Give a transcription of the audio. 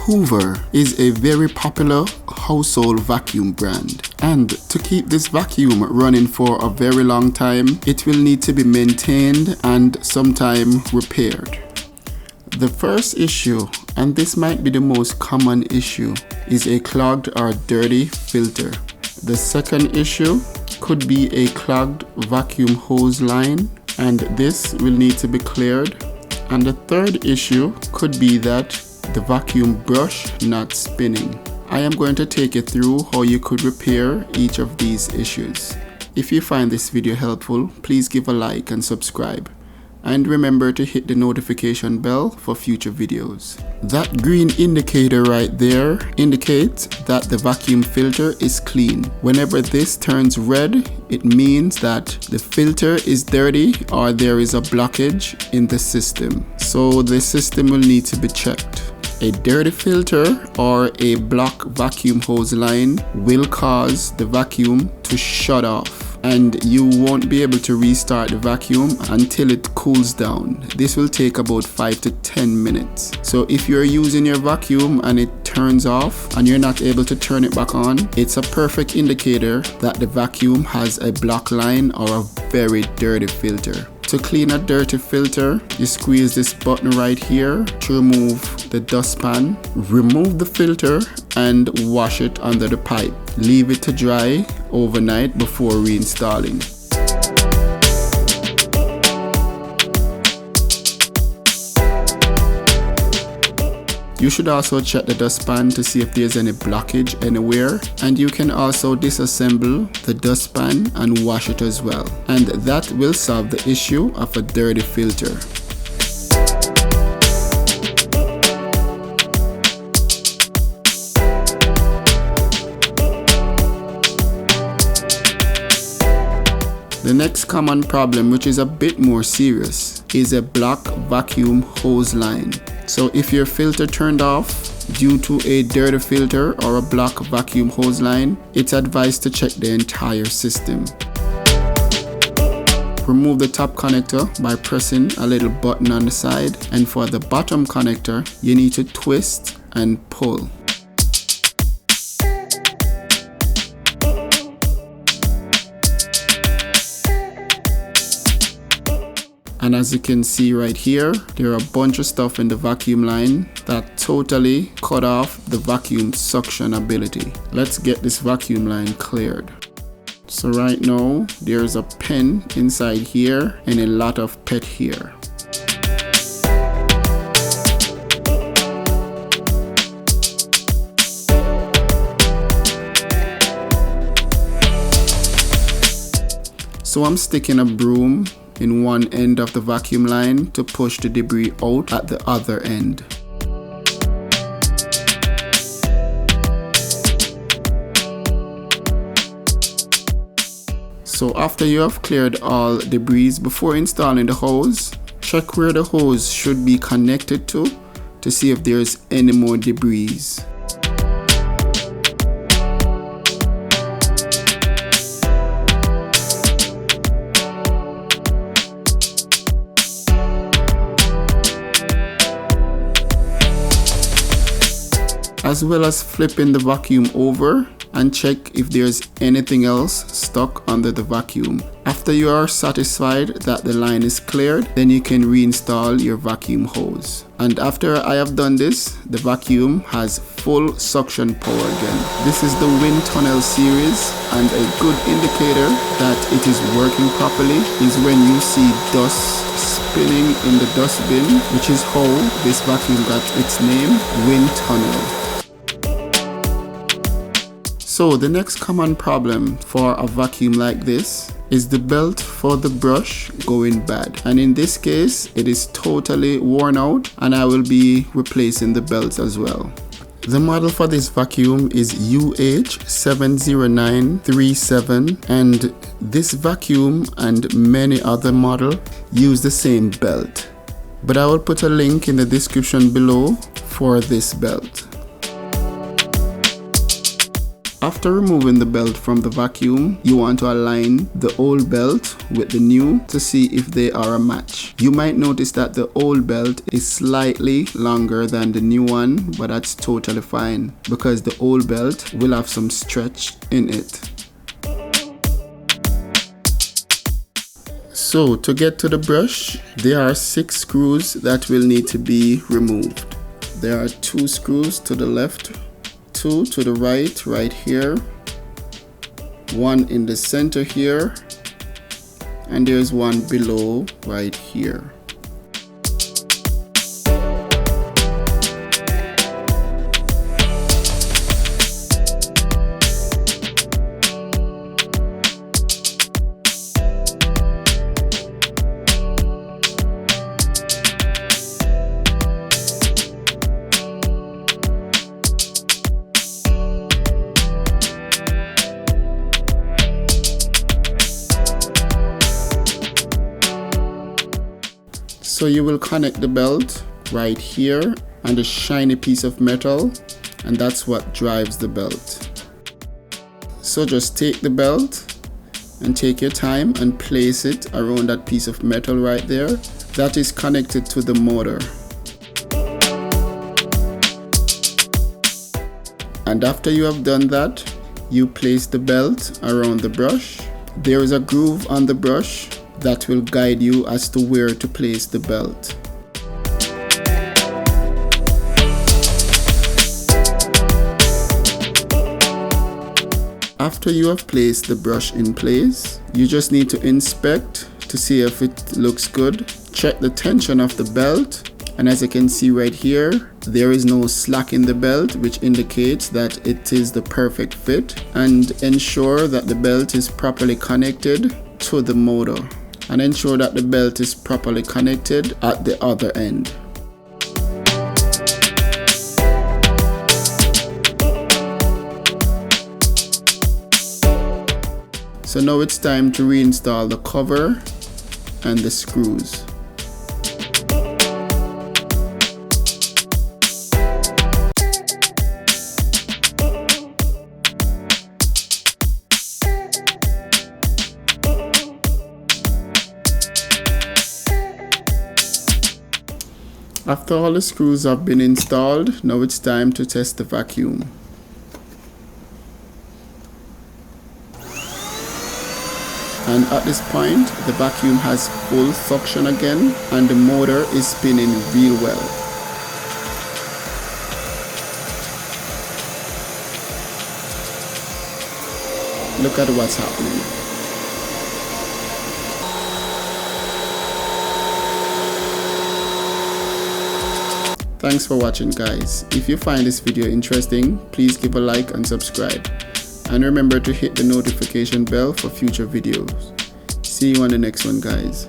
Hoover is a very popular household vacuum brand, and to keep this vacuum running for a very long time, it will need to be maintained and sometime repaired. The first issue, and this might be the most common issue, is a clogged or dirty filter. The second issue could be a clogged vacuum hose line, and this will need to be cleared. And the third issue could be that the vacuum brush not spinning. I am going to take you through how you could repair each of these issues. If you find this video helpful, please give a like and subscribe. And remember to hit the notification bell for future videos. That green indicator right there indicates that the vacuum filter is clean. Whenever this turns red, it means that the filter is dirty or there is a blockage in the system. So the system will need to be checked. A dirty filter or a block vacuum hose line will cause the vacuum to shut off, and you won't be able to restart the vacuum until it cools down. This will take about 5 to 10 minutes. So if you're using your vacuum and it turns off and you're not able to turn it back on, it's a perfect indicator that the vacuum has a block line or a very dirty filter. To clean a dirty filter, you squeeze this button right here to remove the dustpan. Remove the filter and wash it under the pipe. Leave it to dry overnight before reinstalling. You should also check the dustpan to see if there's any blockage anywhere, and you can also disassemble the dustpan and wash it as well, and that will solve the issue of a dirty filter. The next common problem, which is a bit more serious, is a block vacuum hose line. So if your filter turned off due to a dirty filter or a block vacuum hose line, it's advised to check the entire system. Remove the top connector by pressing a little button on the side, and for the bottom connector, you need to twist and pull. And as you can see right here, there are a bunch of stuff in the vacuum line that totally cut off the vacuum suction ability. Let's get this vacuum line cleared. So right now, there's a pen inside here and a lot of pet hair. So I'm sticking a broom in one end of the vacuum line to push the debris out at the other end. So after you have cleared all debris, before installing the hose, check where the hose should be connected to see if there's any more debris. As well as flipping the vacuum over and check if there's anything else stuck under the vacuum. After you are satisfied that the line is cleared, then you can reinstall your vacuum hose. And after I have done this, the vacuum has full suction power again. This is the Windtunnel series, and a good indicator that it is working properly is when you see dust spinning in the dustbin, which is how this vacuum got its name, Windtunnel. So the next common problem for a vacuum like this is the belt for the brush going bad, and in this case it is totally worn out, and I will be replacing the belts as well. The model for this vacuum is UH70937, and this vacuum and many other models use the same belt, but I will put a link in the description below for this belt. After removing the belt from the vacuum, you want to align the old belt with the new to see if they are a match. You might notice that the old belt is slightly longer than the new one, but that's totally fine because the old belt will have some stretch in it. So to get to the brush, there are 6 screws that will need to be removed. There are 2 screws to the left, 2 to the right here, 1 in the center here, and there's 1 below right here. So you will connect the belt right here on the shiny piece of metal, and that's what drives the belt. So just take the belt and take your time and place it around that piece of metal right there that is connected to the motor. And after you have done that, you place the belt around the brush. There is a groove on the brush that will guide you as to where to place the belt. After you have placed the brush in place, you just need to inspect to see if it looks good. Check the tension of the belt, and as you can see right here, there is no slack in the belt, which indicates that it is the perfect fit. And ensure that the belt is properly connected to the motor, and ensure that the belt is properly connected at the other end. So now it's time to reinstall the cover and the screws. After all the screws have been installed, now it's time to test the vacuum. And at this point, the vacuum has full suction again, and the motor is spinning real well. Look at what's happening. Thanks for watching, guys. If you find this video interesting, please give a like and subscribe. And remember to hit the notification bell for future videos. See you on the next one, guys.